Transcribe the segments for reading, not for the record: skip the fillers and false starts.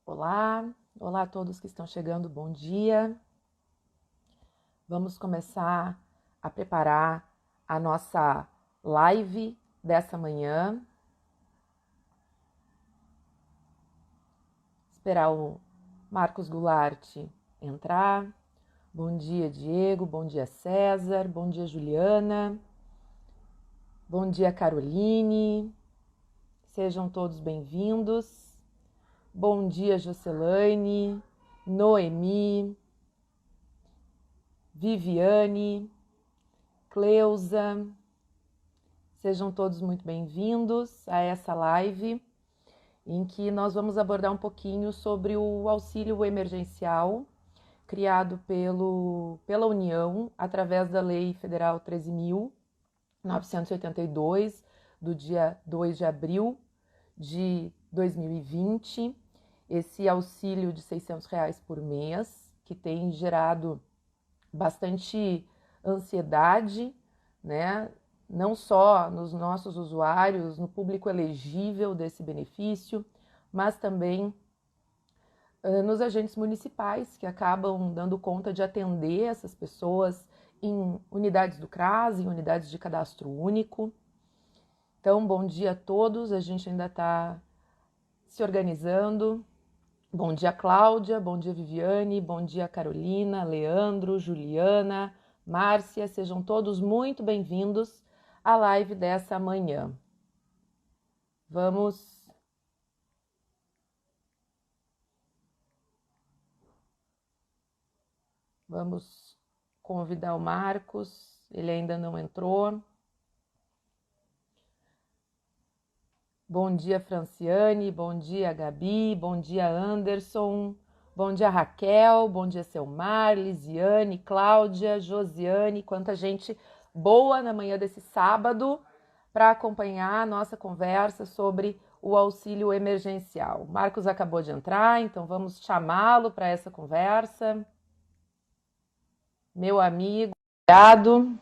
Olá, olá a todos que estão chegando, bom dia. Vamos começar a preparar a nossa live dessa manhã. Esperar o Marcos Goulart entrar. Bom dia, Diego, bom dia, César, bom dia, Juliana, bom dia, Caroline. Sejam todos bem-vindos. Bom dia, Jocelaine, Noemi, Viviane, Cleusa. Sejam todos muito bem-vindos a essa live em que nós vamos abordar um pouquinho sobre o auxílio emergencial criado pela União através da Lei Federal 13.982, do dia 2 de abril de 2020. Esse auxílio de R$600 por mês, que tem gerado bastante ansiedade, né? Não só nos nossos usuários, no público elegível desse benefício, mas também nos agentes municipais, que acabam dando conta de atender essas pessoas em unidades do CRAS, em unidades de cadastro único. Então, bom dia a todos, a gente ainda está se organizando. Bom dia, Cláudia, bom dia, Viviane, bom dia, Carolina, Leandro, Juliana, Márcia, sejam todos muito bem-vindos à live dessa manhã. Vamos convidar o Marcos, ele ainda não entrou. Bom dia, Franciane, bom dia, Gabi, bom dia, Anderson, bom dia, Raquel, bom dia, Selmar, Lisiane, Cláudia, Josiane, quanta gente boa na manhã desse sábado para acompanhar a nossa conversa sobre o auxílio emergencial. Marcos acabou de entrar, então vamos chamá-lo para essa conversa. Meu amigo, obrigado.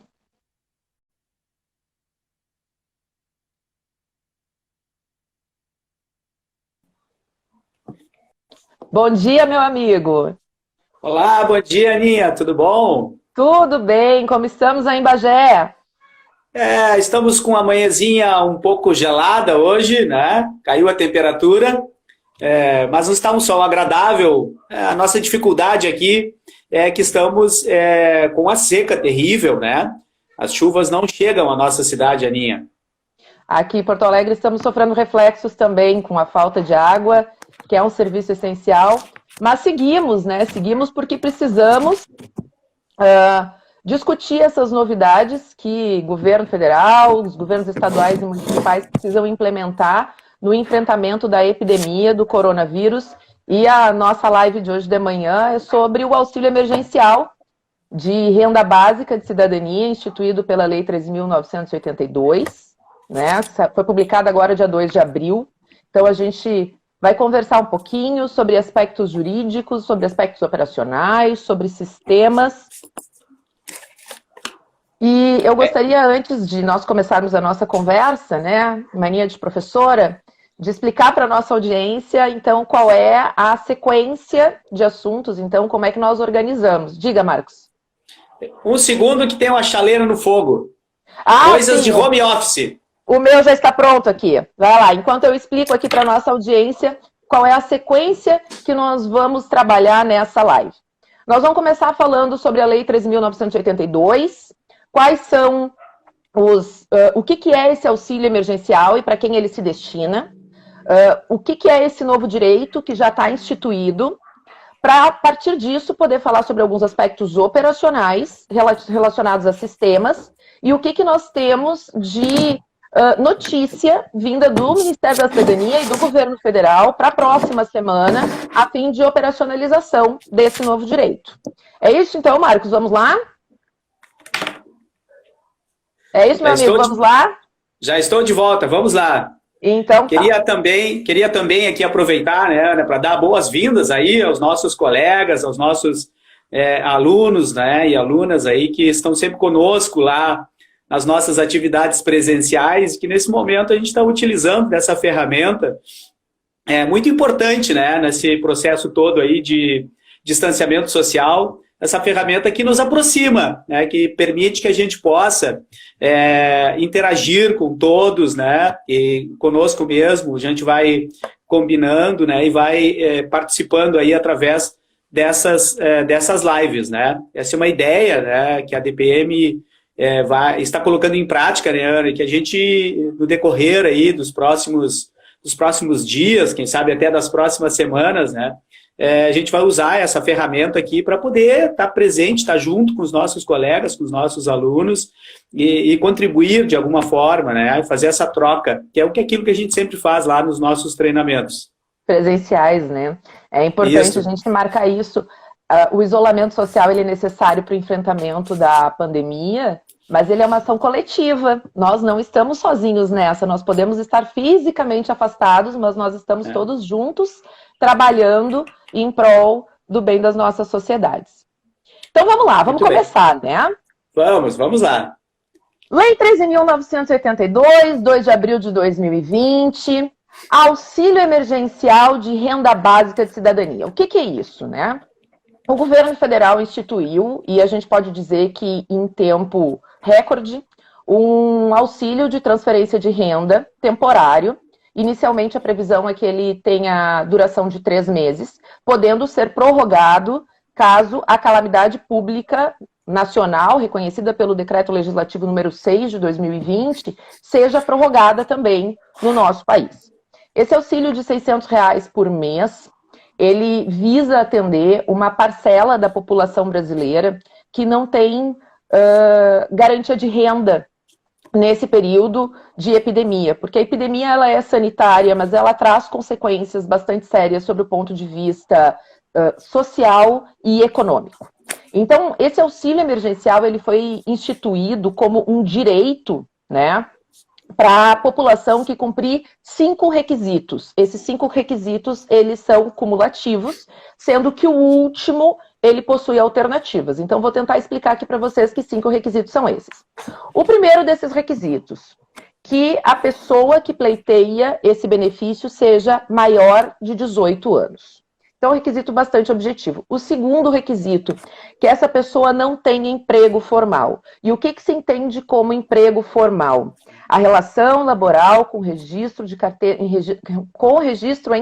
Bom dia, meu amigo. Olá, bom dia, Aninha, tudo bom? Tudo bem, como estamos aí em Bagé? Estamos com a manhãzinha um pouco gelada hoje, né? Caiu a temperatura, mas não está um sol agradável. A nossa dificuldade aqui é que estamos com a seca terrível, né? As chuvas não chegam à nossa cidade, Aninha. Aqui em Porto Alegre estamos sofrendo reflexos também com a falta de água, que é um serviço essencial, mas seguimos, né? Seguimos porque precisamos discutir essas novidades que o governo federal, os governos estaduais e municipais precisam implementar no enfrentamento da epidemia do coronavírus. E a nossa live de hoje de manhã é sobre o auxílio emergencial de renda básica de cidadania, instituído pela Lei 13.982, né? Foi publicada agora dia 2 de abril. Então a gente vai conversar um pouquinho sobre aspectos jurídicos, sobre aspectos operacionais, sobre sistemas. E eu gostaria, antes de nós começarmos a nossa conversa, né, mania de professora, de explicar para a nossa audiência, então, qual é a sequência de assuntos, então, como é que nós organizamos. Diga, Marcos. Um segundo que tem uma chaleira no fogo. Coisas Sim, de home office. O meu já está pronto aqui. Vai lá, enquanto eu explico aqui para a nossa audiência qual é a sequência que nós vamos trabalhar nessa live. Nós vamos começar falando sobre a Lei 13.982, quais são o que é esse auxílio emergencial e para quem ele se destina, o que é esse novo direito que já está instituído, para, a partir disso, poder falar sobre alguns aspectos operacionais relacionados a sistemas e o que nós temos de notícia vinda do Ministério da Cidadania e do Governo Federal para a próxima semana, a fim de operacionalização desse novo direito. É isso, então, Marcos? Vamos lá? É isso, meu amigo? Vamos lá? Já estou de volta, vamos lá. Então, queria também aqui aproveitar, né, para dar boas-vindas aí aos nossos colegas, aos nossos alunos, né, e alunas aí que estão sempre conosco lá nas nossas atividades presenciais, que nesse momento a gente está utilizando dessa ferramenta é muito importante, né, nesse processo todo aí de distanciamento social, essa ferramenta que nos aproxima, né, que permite que a gente possa interagir com todos, né, e conosco mesmo, a gente vai combinando, né, e vai participando aí através dessas lives, né. Essa é uma ideia, né, que a DPM está colocando em prática, né, Ana, e que a gente, no decorrer aí dos próximos dias, quem sabe até das próximas semanas, né, a gente vai usar essa ferramenta aqui para poder estar presente, estar junto com os nossos colegas, com os nossos alunos e contribuir de alguma forma, né, fazer essa troca, que é aquilo que a gente sempre faz lá nos nossos treinamentos. Presenciais, né? É importante a gente marcar isso. O isolamento social ele é necessário para o enfrentamento da pandemia, mas ele é uma ação coletiva. Nós não estamos sozinhos nessa. Nós podemos estar fisicamente afastados, mas nós estamos todos juntos, trabalhando em prol do bem das nossas sociedades. Então vamos lá, vamos começar, né? Vamos lá. Lei 13.982, 2 de abril de 2020, Auxílio Emergencial de Renda Básica de Cidadania. O que é isso, né? O governo federal instituiu, e a gente pode dizer que em tempo recorde, um auxílio de transferência de renda temporário. Inicialmente, a previsão é que ele tenha duração de 3 meses, podendo ser prorrogado caso a calamidade pública nacional, reconhecida pelo Decreto Legislativo número 6 de 2020, seja prorrogada também no nosso país. Esse auxílio de R$ 600 por mês, ele visa atender uma parcela da população brasileira que não tem garantia de renda nesse período de epidemia, porque a epidemia ela é sanitária, mas ela traz consequências bastante sérias sobre o ponto de vista social e econômico. Então, esse auxílio emergencial ele foi instituído como um direito, né, para a população que cumprir 5 requisitos. Esses 5 requisitos, eles são cumulativos, sendo que o último, ele possui alternativas. Então, vou tentar explicar aqui para vocês que 5 requisitos são esses. O primeiro desses requisitos, que a pessoa que pleiteia esse benefício seja maior de 18 anos. Então, é um requisito bastante objetivo. O segundo requisito, que essa pessoa não tenha emprego formal. E o que se entende como emprego formal? A relação laboral com registro em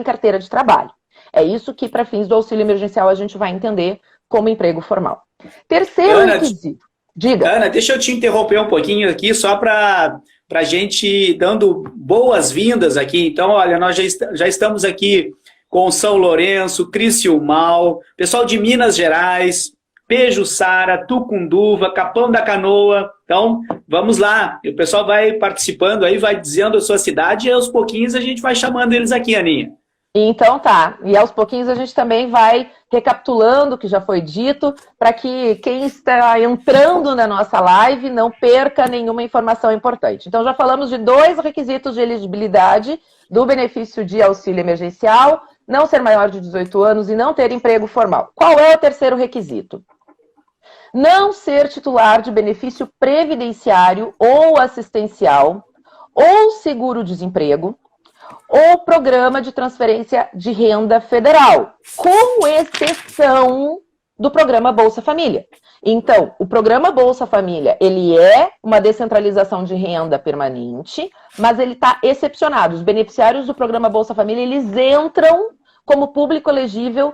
carteira de trabalho. É isso que, para fins do auxílio emergencial, a gente vai entender como emprego formal. Terceiro requisito. Diga. Ana, deixa eu te interromper um pouquinho aqui, só para a gente dando boas-vindas aqui. Então, olha, nós já estamos aqui com São Lourenço, Criciúmal, pessoal de Minas Gerais, Pejuçara, Tucunduva, Capão da Canoa. Então, vamos lá. O pessoal vai participando aí, vai dizendo a sua cidade e aos pouquinhos a gente vai chamando eles aqui, Aninha. Então tá. E aos pouquinhos a gente também vai recapitulando o que já foi dito, para que quem está entrando na nossa live não perca nenhuma informação importante. Então já falamos de 2 requisitos de elegibilidade do benefício de auxílio emergencial, não ser maior de 18 anos e não ter emprego formal. Qual é o terceiro requisito? Não ser titular de benefício previdenciário ou assistencial, ou seguro-desemprego, ou programa de transferência de renda federal, com exceção do programa Bolsa Família. Então, o programa Bolsa Família, ele é uma descentralização de renda permanente, mas ele está excepcionado. Os beneficiários do programa Bolsa Família, eles entram como público elegível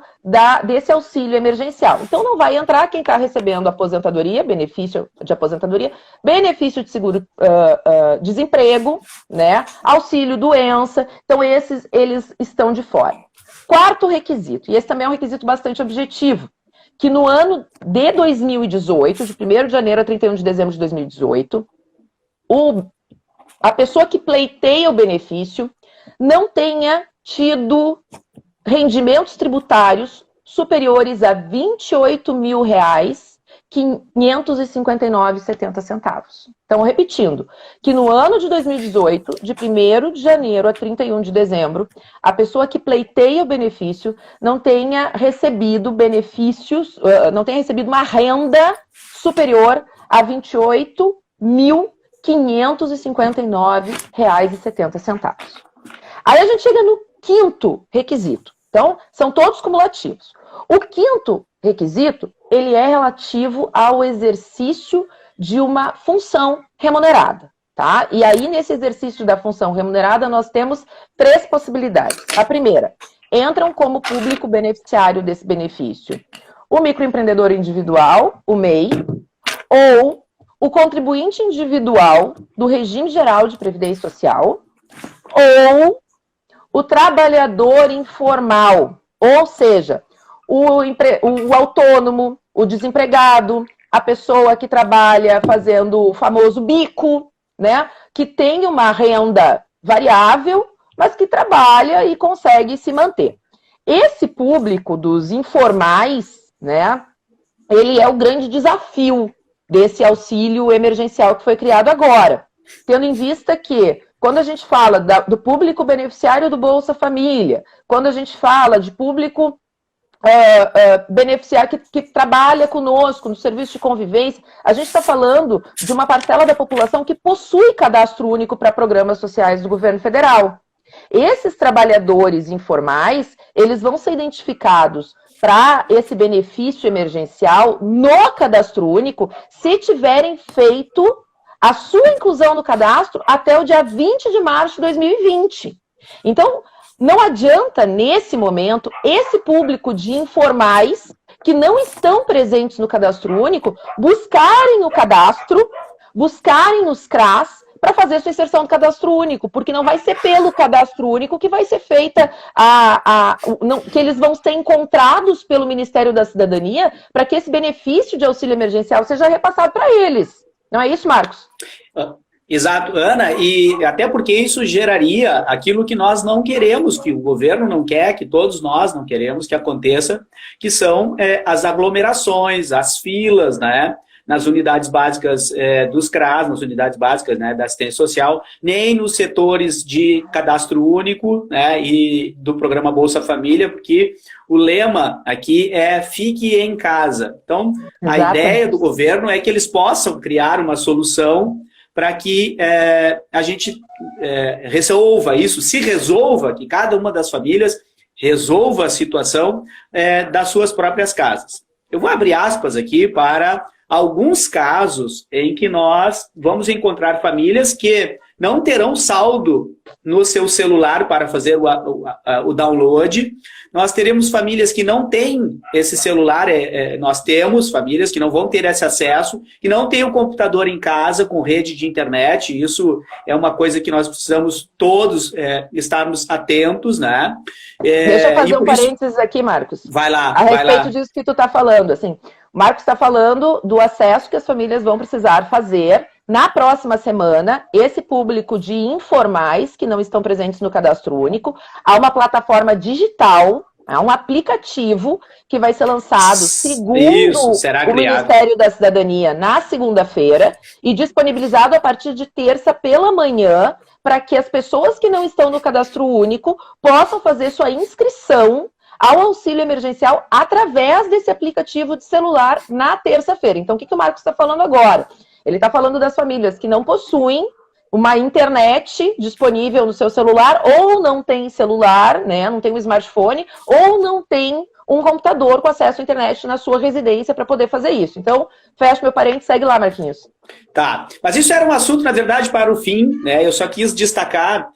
desse auxílio emergencial. Então, não vai entrar quem está recebendo aposentadoria, benefício de aposentadoria, benefício de seguro-desemprego, né? Auxílio doença. Então, esses, eles estão de fora. Quarto requisito, e esse também é um requisito bastante objetivo, que no ano de 2018, de 1º de janeiro a 31 de dezembro de 2018, a pessoa que pleiteia o benefício não tenha tido rendimentos tributários superiores a R$ 28.559,70. Então, repetindo, que no ano de 2018, de 1º de janeiro a 31 de dezembro, a pessoa que pleiteia o benefício não tenha recebido benefícios, não tenha recebido uma renda superior a R$ 28.559,70. Aí a gente chega no quinto requisito. Então, são todos cumulativos. O quinto requisito, ele é relativo ao exercício de uma função remunerada, tá? E aí, nesse exercício da função remunerada, nós temos 3 possibilidades. A primeira, entram como público beneficiário desse benefício o microempreendedor individual, o MEI, ou o contribuinte individual do regime geral de previdência social, ou o trabalhador informal, ou seja, o autônomo, o desempregado, a pessoa que trabalha fazendo o famoso bico, né? Que tem uma renda variável, mas que trabalha e consegue se manter. Esse público dos informais, né? Ele é o grande desafio desse auxílio emergencial que foi criado agora, tendo em vista que, quando a gente fala do público beneficiário do Bolsa Família, quando a gente fala de público beneficiário que trabalha conosco no serviço de convivência, a gente está falando de uma parcela da população que possui cadastro único para programas sociais do governo federal. Esses trabalhadores informais, eles vão ser identificados para esse benefício emergencial no cadastro único se tiverem feito a sua inclusão no cadastro até o dia 20 de março de 2020. Então, não adianta, nesse momento, esse público de informais que não estão presentes no cadastro único buscarem o cadastro, buscarem os CRAS para fazer sua inserção no cadastro único, porque não vai ser pelo cadastro único que vai ser feita que eles vão ser encontrados pelo Ministério da Cidadania para que esse benefício de auxílio emergencial seja repassado para eles. Não é isso, Marcos? Exato, Ana, e até porque isso geraria aquilo que nós não queremos, que o governo não quer, que todos nós não queremos que aconteça, que são as aglomerações, as filas, né? Nas unidades básicas dos CRAS, nas unidades básicas, né, da assistência social, nem nos setores de cadastro único, né, e do programa Bolsa Família, porque o lema aqui é fique em casa. Então, a ideia do governo é que eles possam criar uma solução para que a gente resolva isso, se resolva, que cada uma das famílias resolva a situação das suas próprias casas. Eu vou abrir aspas aqui para alguns casos em que nós vamos encontrar famílias que não terão saldo no seu celular para fazer o download. Nós teremos famílias que não têm esse celular, nós temos famílias que não vão ter esse acesso, que não têm o computador em casa com rede de internet. Isso é uma coisa que nós precisamos todos estarmos atentos, né? Deixa eu fazer um parênteses aqui, Marcos. Vai lá, a respeito disso que tu está falando, assim, o Marcos está falando do acesso que as famílias vão precisar fazer na próxima semana, esse público de informais que não estão presentes no cadastro único, há uma plataforma digital, um aplicativo que vai ser lançado segundo o Ministério da Cidadania na segunda-feira e disponibilizado a partir de terça pela manhã para que as pessoas que não estão no cadastro único possam fazer sua inscrição ao auxílio emergencial através desse aplicativo de celular na terça-feira. Então, o que o Marcos está falando agora? Ele está falando das famílias que não possuem uma internet disponível no seu celular, ou não tem celular, né, não tem um smartphone, ou não tem um computador com acesso à internet na sua residência para poder fazer isso. Então, fecha meu parênteses, segue lá, Marquinhos. Tá, mas isso era um assunto, na verdade, para o fim, né? Eu só quis destacar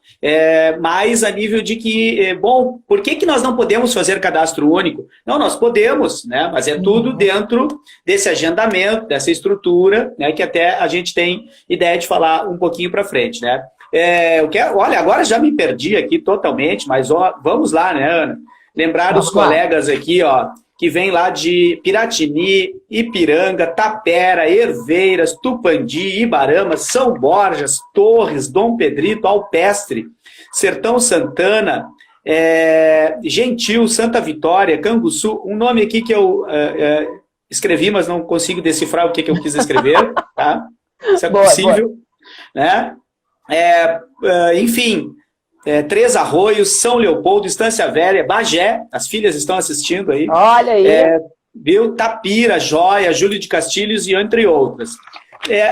mais a nível de que, bom, por que nós não podemos fazer cadastro único? Não, nós podemos, né? Mas é tudo dentro desse agendamento, dessa estrutura, né? Que até a gente tem ideia de falar um pouquinho para frente, né? Olha, agora já me perdi aqui totalmente, mas ó, vamos lá, né, Ana? Lembrar os colegas aqui, ó, que vem lá de Piratini, Ipiranga, Tapera, Herveiras, Tupandi, Ibarama, São Borjas, Torres, Dom Pedrito, Alpestre, Sertão Santana, Gentil, Santa Vitória, Canguçu, um nome aqui que eu escrevi, mas não consigo decifrar o que eu quis escrever, tá? Isso é possível, né? Enfim... Três Arroios, São Leopoldo, Estância Velha, Bagé, as filhas estão assistindo aí. Olha aí. Tapira, Joia, Júlio de Castilhos e entre outras.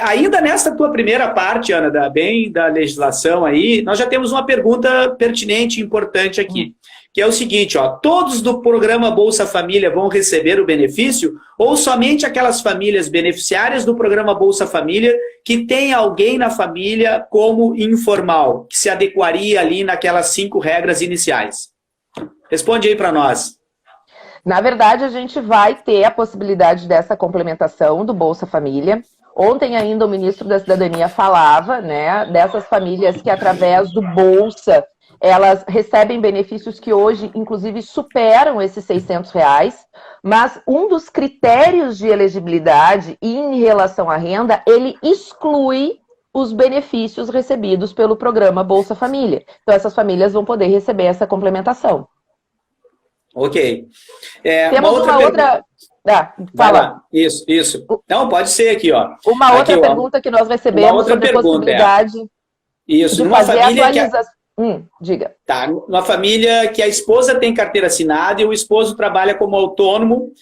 Ainda nessa tua primeira parte, Ana, da legislação aí, nós já temos uma pergunta pertinente e importante aqui, que é o seguinte, ó, todos do programa Bolsa Família vão receber o benefício ou somente aquelas famílias beneficiárias do programa Bolsa Família que tem alguém na família como informal, que se adequaria ali naquelas 5 regras iniciais? Responde aí para nós. Na verdade, a gente vai ter a possibilidade dessa complementação do Bolsa Família. Ontem ainda o ministro da Cidadania falava, né, dessas famílias que através do Bolsa, elas recebem benefícios que hoje, inclusive, superam esses R$600, mas um dos critérios de elegibilidade em relação à renda, ele exclui os benefícios recebidos pelo programa Bolsa Família. Então, essas famílias vão poder receber essa complementação. Ok. Temos uma outra... fala. Isso. Não, pode ser aqui, ó. Uma outra pergunta que nós recebemos sobre a possibilidade de numa fazer atualização. Diga. Tá, numa família que a esposa tem carteira assinada e o esposo trabalha como autônomo,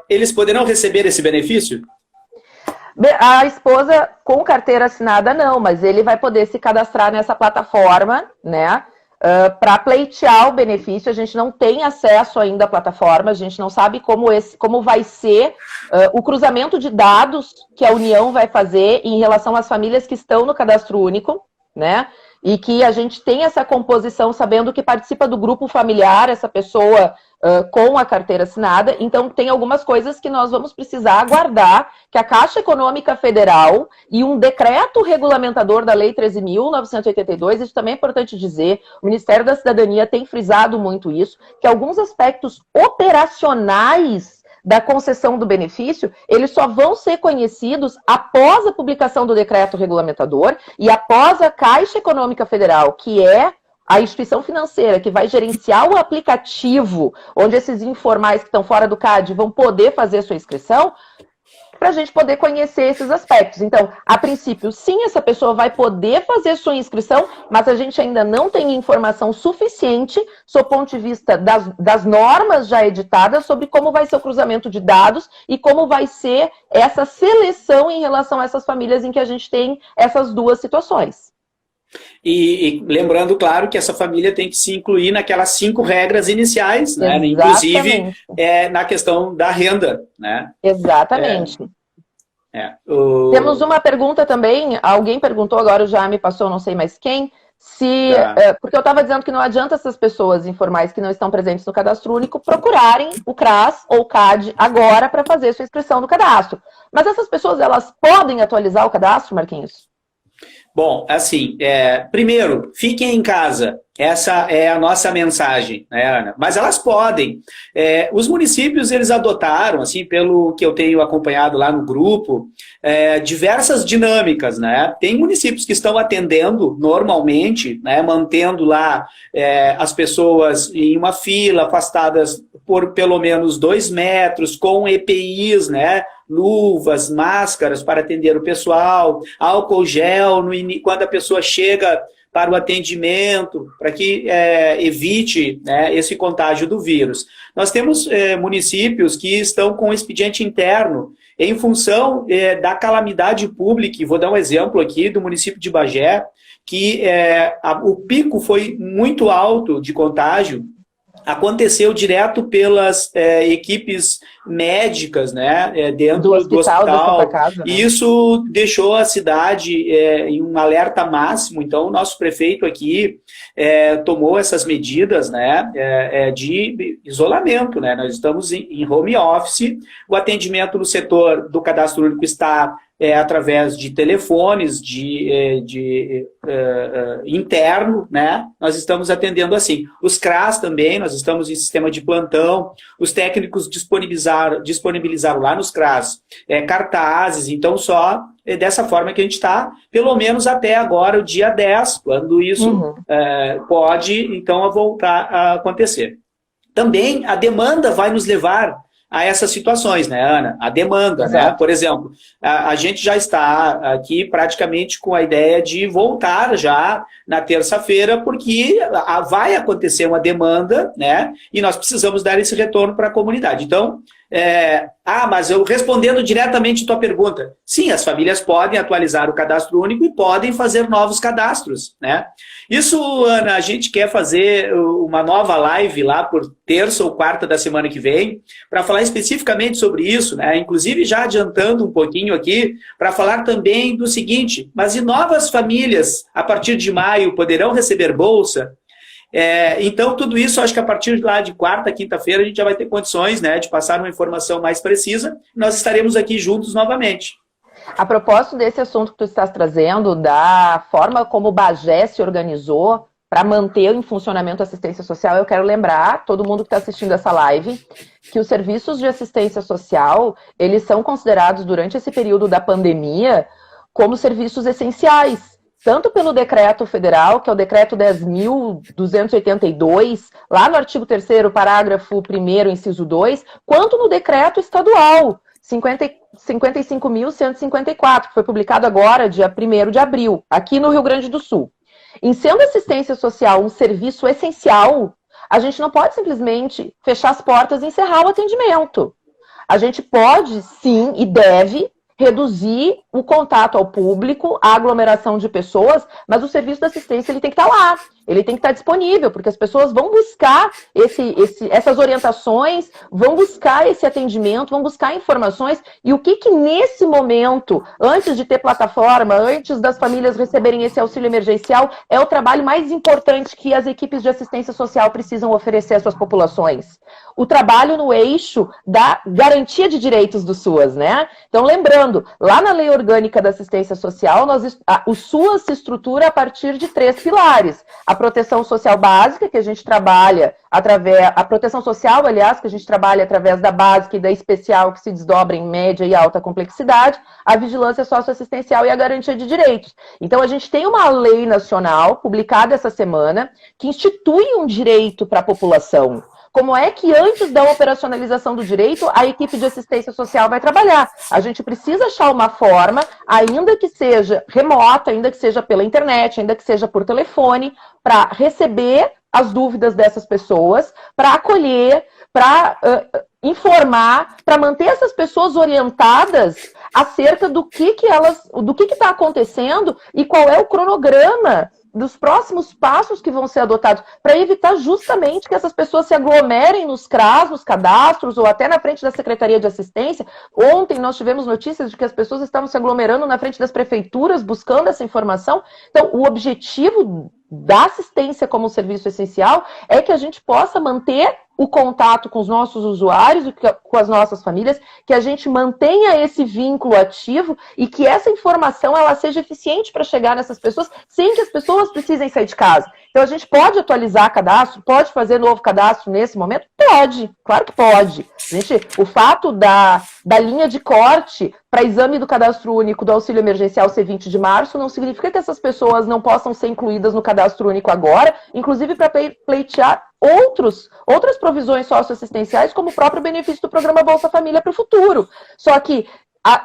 eles poderão receber esse benefício? A esposa com carteira assinada não, mas ele vai poder se cadastrar nessa plataforma, né? Para pleitear o benefício. A gente não tem acesso ainda à plataforma, a gente não sabe como vai ser o cruzamento de dados que a União vai fazer em relação às famílias que estão no cadastro único, né? E que a gente tem essa composição sabendo que participa do grupo familiar, essa pessoa com a carteira assinada. Então, tem algumas coisas que nós vamos precisar aguardar que a Caixa Econômica Federal e um decreto regulamentador da Lei 13.982, isso também é importante dizer, o Ministério da Cidadania tem frisado muito isso, que alguns aspectos operacionais da concessão do benefício, eles só vão ser conhecidos após a publicação do decreto regulamentador e após a Caixa Econômica Federal, que é a instituição financeira que vai gerenciar o aplicativo, onde esses informais que estão fora do CAD vão poder fazer a sua inscrição, para a gente poder conhecer esses aspectos. Então, a princípio, sim, essa pessoa vai poder fazer sua inscrição, mas a gente ainda não tem informação suficiente, sob o ponto de vista das normas já editadas, sobre como vai ser o cruzamento de dados e como vai ser essa seleção em relação a essas famílias em que a gente tem essas duas situações. E lembrando, claro, que essa família tem que se incluir naquelas 5 regras iniciais, né? Inclusive na questão da renda, né? Exatamente. Temos uma pergunta também, alguém perguntou, agora já me passou, não sei mais quem, porque eu estava dizendo que não adianta essas pessoas informais que não estão presentes no cadastro único procurarem o CRAS ou o CAD agora para fazer sua inscrição no cadastro. Mas essas pessoas, elas podem atualizar o cadastro, Marquinhos? Bom, assim, primeiro, fiquem em casa. Essa é a nossa mensagem, né, Ana? Mas elas podem. Os municípios, eles adotaram, assim, pelo que eu tenho acompanhado lá no grupo, diversas dinâmicas, né? Tem municípios que estão atendendo normalmente, né, mantendo lá as pessoas em uma fila, afastadas por pelo menos 2 metros, com EPIs, né? Luvas, máscaras para atender o pessoal, álcool gel quando a pessoa chega para o atendimento, para que evite, né, esse contágio do vírus. Nós temos municípios que estão com expediente interno em função da calamidade pública, e vou dar um exemplo aqui do município de Bagé, que o pico foi muito alto de contágio, aconteceu direto pelas equipes médicas, né, dentro do hospital. Da Santa Casa, né? E isso deixou a cidade em um alerta máximo. Então, o nosso prefeito aqui tomou essas medidas, né, de isolamento, né? Nós estamos em home office, o atendimento no setor do cadastro único está através de telefones, interno, né? Nós estamos atendendo assim. Os CRAS também, nós estamos em sistema de plantão, os técnicos disponibilizaram lá nos CRAS cartazes, então só dessa forma que a gente está, pelo menos até agora, o dia 10, quando isso pode, então, voltar a acontecer. Também a demanda vai nos levar a essas situações, né, Ana? A demanda, né? Por exemplo, a gente já está aqui praticamente com a ideia de voltar já na terça-feira, porque vai acontecer uma demanda, né? E nós precisamos dar esse retorno para a comunidade. Então, Mas eu respondendo diretamente a tua pergunta, sim, as famílias podem atualizar o cadastro único e podem fazer novos cadastros, né? Isso, Ana, a gente quer fazer uma nova live lá por terça ou quarta da semana que vem, para falar especificamente sobre isso, né? Inclusive já adiantando um pouquinho aqui, para falar também do seguinte, mas e novas famílias, a partir de maio, poderão receber bolsa? Então, tudo isso, acho que a partir lá de quarta, quinta-feira, a gente já vai ter condições, né, de passar uma informação mais precisa. Nós estaremos aqui juntos novamente. A propósito desse assunto que tu estás trazendo, da forma como o Bagé se organizou para manter em funcionamento a assistência social, eu quero lembrar, todo mundo que está assistindo essa live, que os serviços de assistência social, eles são considerados, durante esse período da pandemia, como serviços essenciais. Tanto pelo decreto federal, que é o decreto 10.282, lá no artigo 3º, parágrafo 1º, inciso 2, quanto no decreto estadual, 55.154, que foi publicado agora, dia 1º de abril, aqui no Rio Grande do Sul. Em sendo assistência social um serviço essencial, a gente não pode simplesmente fechar as portas e encerrar o atendimento. A gente pode, sim, e deve reduzir o contato ao público, a aglomeração de pessoas, mas o serviço de assistência ele tem que estar lá, ele tem que estar disponível, porque as pessoas vão buscar essas orientações, vão buscar esse atendimento, vão buscar informações, e o que nesse momento, antes de ter plataforma, antes das famílias receberem esse auxílio emergencial, é o trabalho mais importante que as equipes de assistência social precisam oferecer às suas populações. O trabalho no eixo da garantia de direitos do SUAS, né? Então, lembrando, lá na Lei Orgânica da Assistência Social, o SUAS se estrutura a partir de 3 pilares. A proteção social básica, que a gente trabalha a proteção social, aliás, que a gente trabalha através da básica e da especial, que se desdobra em média e alta complexidade, a vigilância socioassistencial e a garantia de direitos. Então, a gente tem uma lei nacional, publicada essa semana, que institui um direito para a população. Como é que antes da operacionalização do direito, a equipe de assistência social vai trabalhar? A gente precisa achar uma forma, ainda que seja remota, ainda que seja pela internet, ainda que seja por telefone, para receber as dúvidas dessas pessoas, para acolher, para informar, para manter essas pessoas orientadas acerca do que está acontecendo e qual é o cronograma dos próximos passos que vão ser adotados, para evitar justamente que essas pessoas se aglomerem nos CRAS, nos cadastros, ou até na frente da Secretaria de Assistência. Ontem nós tivemos notícias de que as pessoas estavam se aglomerando na frente das prefeituras, buscando essa informação. Então, o objetivo da assistência como serviço essencial é que a gente possa manter o contato com os nossos usuários e com as nossas famílias, que a gente mantenha esse vínculo ativo e que essa informação ela seja eficiente para chegar nessas pessoas sem que as pessoas precisem sair de casa. Então, a gente pode atualizar cadastro, pode fazer novo cadastro nesse momento? Pode, claro que pode. O fato da linha de corte para exame do cadastro único do auxílio emergencial ser 20 de março não significa que essas pessoas não possam ser incluídas no cadastro único agora, inclusive para pleitear outras provisões socioassistenciais, como o próprio benefício do programa Bolsa Família para o futuro. Só que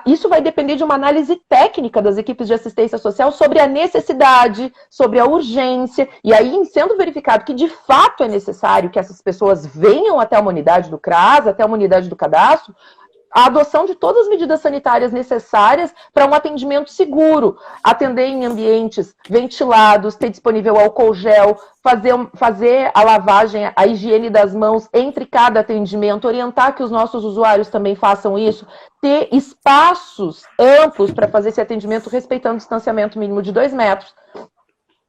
isso vai depender de uma análise técnica das equipes de assistência social sobre a necessidade, sobre a urgência, e aí, sendo verificado que de fato é necessário que essas pessoas venham até uma unidade do CRAS, até uma unidade do cadastro, a adoção de todas as medidas sanitárias necessárias para um atendimento seguro, atender em ambientes ventilados, ter disponível álcool gel, fazer a lavagem, a higiene das mãos entre cada atendimento, orientar que os nossos usuários também façam isso, ter espaços amplos para fazer esse atendimento respeitando o distanciamento mínimo de 2 metros.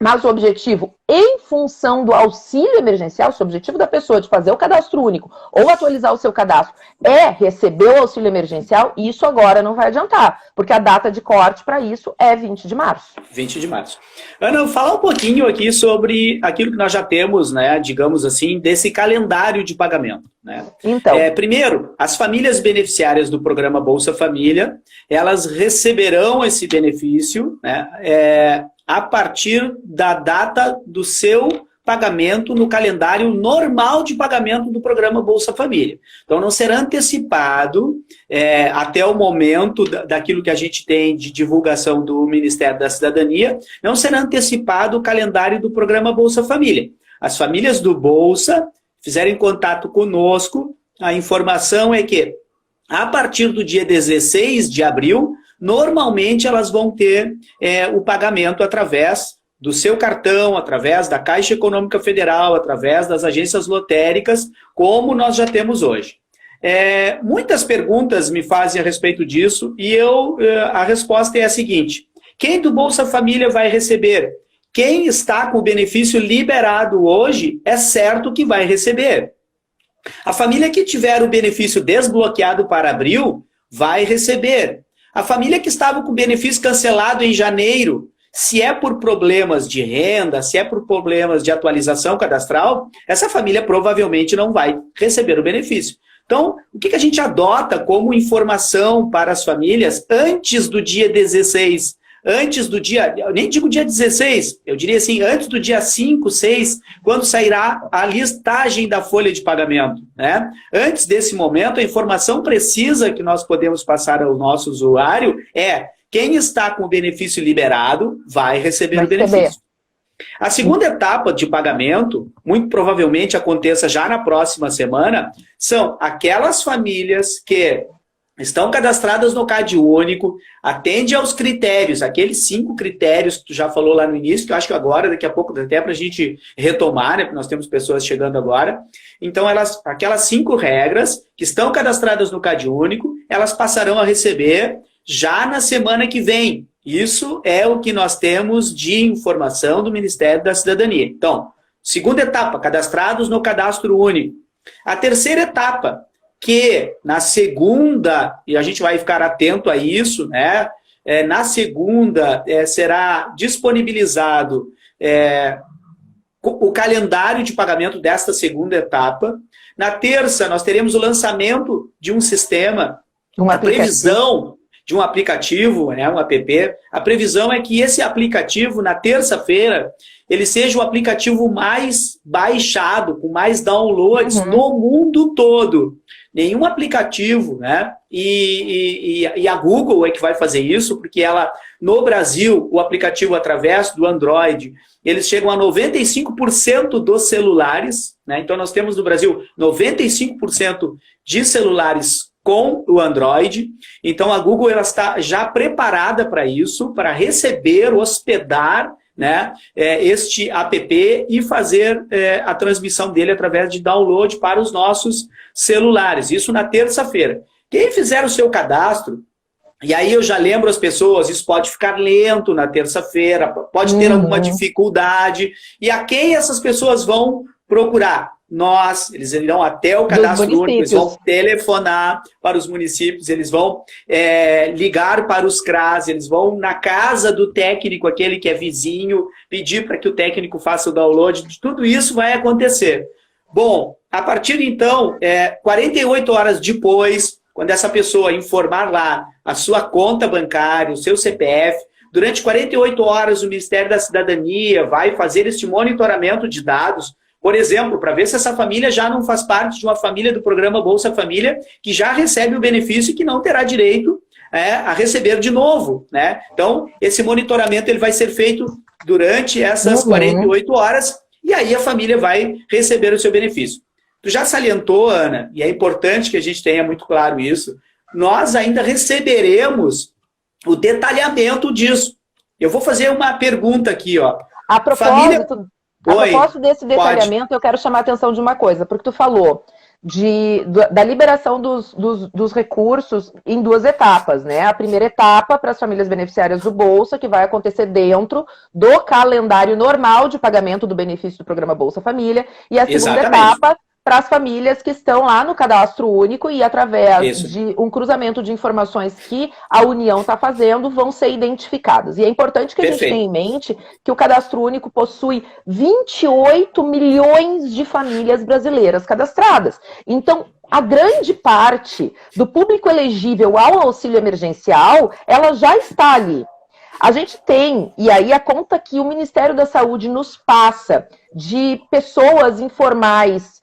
Mas o objetivo, em função do auxílio emergencial, se o objetivo da pessoa de fazer o cadastro único ou atualizar o seu cadastro é receber o auxílio emergencial, isso agora não vai adiantar, porque a data de corte para isso é 20 de março. 20 de março. Ana, falar um pouquinho aqui sobre aquilo que nós já temos, né, digamos assim, desse calendário de pagamento. Né? Então, primeiro, as famílias beneficiárias do programa Bolsa Família, elas receberão esse benefício, né, a partir da data do seu pagamento no calendário normal de pagamento do programa Bolsa Família. Então, não será antecipado até o momento daquilo que a gente tem de divulgação do Ministério da Cidadania, não será antecipado o calendário do programa Bolsa Família. As famílias do Bolsa fizerem contato conosco, a informação é que a partir do dia 16 de abril, normalmente elas vão ter o pagamento através do seu cartão, através da Caixa Econômica Federal, através das agências lotéricas, como nós já temos hoje. Muitas perguntas me fazem a respeito disso e a resposta é a seguinte: quem do Bolsa Família vai receber? Quem está com o benefício liberado hoje é certo que vai receber. A família que tiver o benefício desbloqueado para abril vai receber. A família que estava com o benefício cancelado em janeiro, se é por problemas de renda, se é por problemas de atualização cadastral, essa família provavelmente não vai receber o benefício. Então, o que a gente adota como informação para as famílias antes do dia 16? Antes do dia, eu nem digo dia 16, eu diria assim, antes do dia 5, 6, quando sairá a listagem da folha de pagamento, né? Antes desse momento, a informação precisa que nós podemos passar ao nosso usuário é: quem está com o benefício liberado vai receber o benefício. A segunda etapa de pagamento, muito provavelmente aconteça já na próxima semana, são aquelas famílias que estão cadastradas no CadÚnico, atende aos critérios, aqueles 5 critérios que tu já falou lá no início, que eu acho que agora, daqui a pouco, até para a gente retomar, né, porque nós temos pessoas chegando agora. Então, aquelas 5 regras que estão cadastradas no CadÚnico, elas passarão a receber já na semana que vem. Isso é o que nós temos de informação do Ministério da Cidadania. Então, segunda etapa, cadastrados no Cadastro Único. A terceira etapa, que na segunda, e a gente vai ficar atento a isso, né? Na segunda será disponibilizado o calendário de pagamento desta segunda etapa. Na terça, nós teremos o lançamento de um sistema, a previsão de um aplicativo, né, um app. A previsão é que esse aplicativo, na terça-feira, ele seja o aplicativo mais baixado, com mais downloads no mundo todo. Nenhum aplicativo, né? E a Google é que vai fazer isso, porque ela, no Brasil, o aplicativo através do Android, eles chegam a 95% dos celulares, né? Então nós temos no Brasil 95% de celulares com o Android. Então a Google ela está já preparada para isso, para receber, hospedar, né, este app e fazer a transmissão dele através de download para os nossos celulares. Isso na terça-feira. Quem fizer o seu cadastro, e aí eu já lembro as pessoas, isso pode ficar lento na terça-feira, pode ter alguma dificuldade. E a quem essas pessoas vão procurar? Eles irão até o cadastro único, eles vão telefonar para os municípios, eles vão ligar para os CRAS, eles vão na casa do técnico, aquele que é vizinho, pedir para que o técnico faça o download. Tudo isso vai acontecer. Bom, a partir então, 48 horas depois, quando essa pessoa informar lá a sua conta bancária, o seu CPF, durante 48 horas o Ministério da Cidadania vai fazer este monitoramento de dados, por exemplo, para ver se essa família já não faz parte de uma família do programa Bolsa Família que já recebe o benefício e que não terá direito a receber de novo, né? Então, esse monitoramento ele vai ser feito durante essas 48 horas e aí a família vai receber o seu benefício. Tu já salientou, Ana, e é importante que a gente tenha muito claro isso, nós ainda receberemos o detalhamento disso. Eu vou fazer uma pergunta aqui, ó. A propósito desse detalhamento, eu quero chamar a atenção de uma coisa, porque tu falou da liberação dos recursos em 2 etapas, né? A primeira etapa para as famílias beneficiárias do Bolsa, que vai acontecer dentro do calendário normal de pagamento do benefício do programa Bolsa Família, e a segunda etapa para as famílias que estão lá no Cadastro Único e através de um cruzamento de informações que a União está fazendo, vão ser identificadas. E é importante que a gente tenha em mente que o Cadastro Único possui 28 milhões de famílias brasileiras cadastradas. Então, a grande parte do público elegível ao auxílio emergencial, ela já está ali. A gente tem, e aí a conta que o Ministério da Saúde nos passa de pessoas informais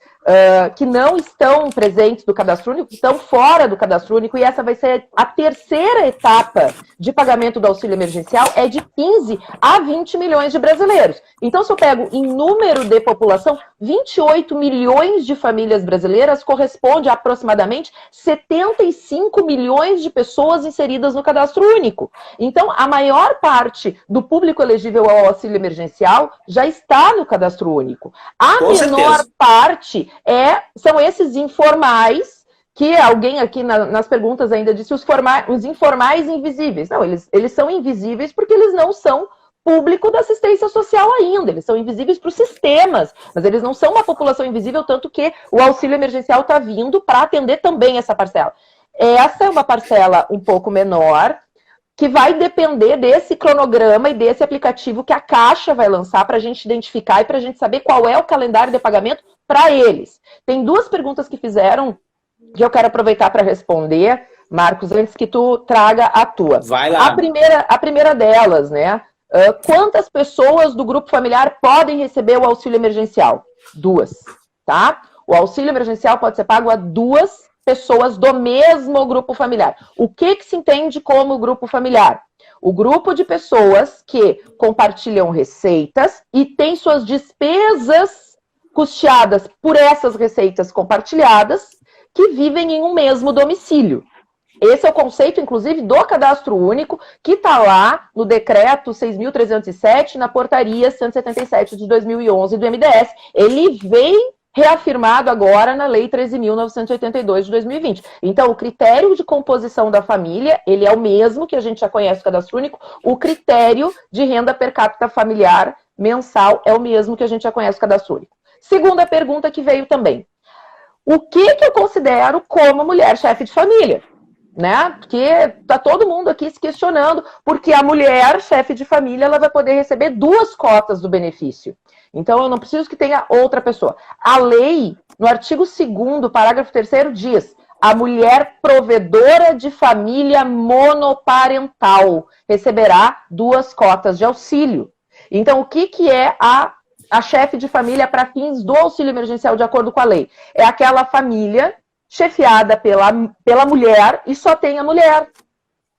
que não estão presentes do Cadastro Único, que estão fora do Cadastro Único, e essa vai ser a terceira etapa de pagamento do auxílio emergencial, é de 15 a 20 milhões de brasileiros. Então, se eu pego em número de população, 28 milhões de famílias brasileiras corresponde a aproximadamente 75 milhões de pessoas inseridas no cadastro único. Então, a maior parte do público elegível ao auxílio emergencial já está no cadastro único. A menor parte são esses informais, que alguém aqui nas perguntas ainda disse os informais invisíveis. Não, eles são invisíveis porque eles não são público da assistência social ainda, eles são invisíveis para os sistemas, mas eles não são uma população invisível, tanto que o auxílio emergencial está vindo para atender também essa parcela. Essa é uma parcela um pouco menor, que vai depender desse cronograma e desse aplicativo que a Caixa vai lançar para a gente identificar e para a gente saber qual é o calendário de pagamento para eles. Tem duas perguntas que fizeram, que eu quero aproveitar para responder, Marcos, antes que tu traga a tua. Vai lá. A primeira delas, né? Quantas pessoas do grupo familiar podem receber o auxílio emergencial? 2, tá? O auxílio emergencial pode ser pago a 2 pessoas do mesmo grupo familiar. O que se entende como grupo familiar? O grupo de pessoas que compartilham receitas e têm suas despesas custeadas por essas receitas compartilhadas, que vivem em um mesmo domicílio. Esse é o conceito, inclusive, do cadastro único, que está lá no decreto 6.307, na portaria 177 de 2011 do MDS. Ele vem reafirmado agora na lei 13.982 de 2020. Então, o critério de composição da família, ele é o mesmo que a gente já conhece o cadastro único. O critério de renda per capita familiar mensal é o mesmo que a gente já conhece o cadastro único. Segunda pergunta que veio também. O que eu considero como mulher chefe de família? Né? Porque tá todo mundo aqui se questionando, porque a mulher chefe de família ela vai poder receber 2 cotas do benefício. Então eu não preciso que tenha outra pessoa. A lei, no artigo 2º, parágrafo 3º, diz: a mulher provedora de família monoparental receberá 2 cotas de auxílio. Então o que é a chefe de família para fins do auxílio emergencial de acordo com a lei? É aquela família chefiada pela mulher e só tem a mulher.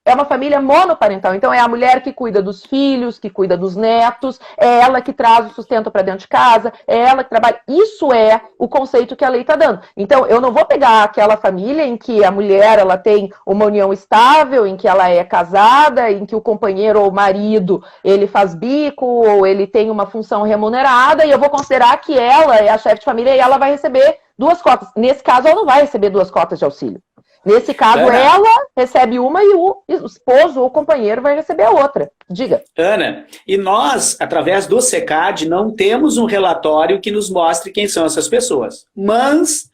É uma família monoparental. Então, é a mulher que cuida dos filhos, que cuida dos netos, é ela que traz o sustento para dentro de casa, é ela que trabalha. Isso é o conceito que a lei está dando. Então, eu não vou pegar aquela família em que a mulher ela tem uma união estável, em que ela é casada, em que o companheiro ou o marido ele faz bico ou ele tem uma função remunerada, e eu vou considerar que ela é a chefe de família e ela vai receber 2 cotas. Nesse caso, ela não vai receber 2 cotas de auxílio. Nesse caso, ela recebe uma e o esposo ou companheiro vai receber a outra. Diga. Ana, e nós, através do SECAD, não temos um relatório que nos mostre quem são essas pessoas. Mas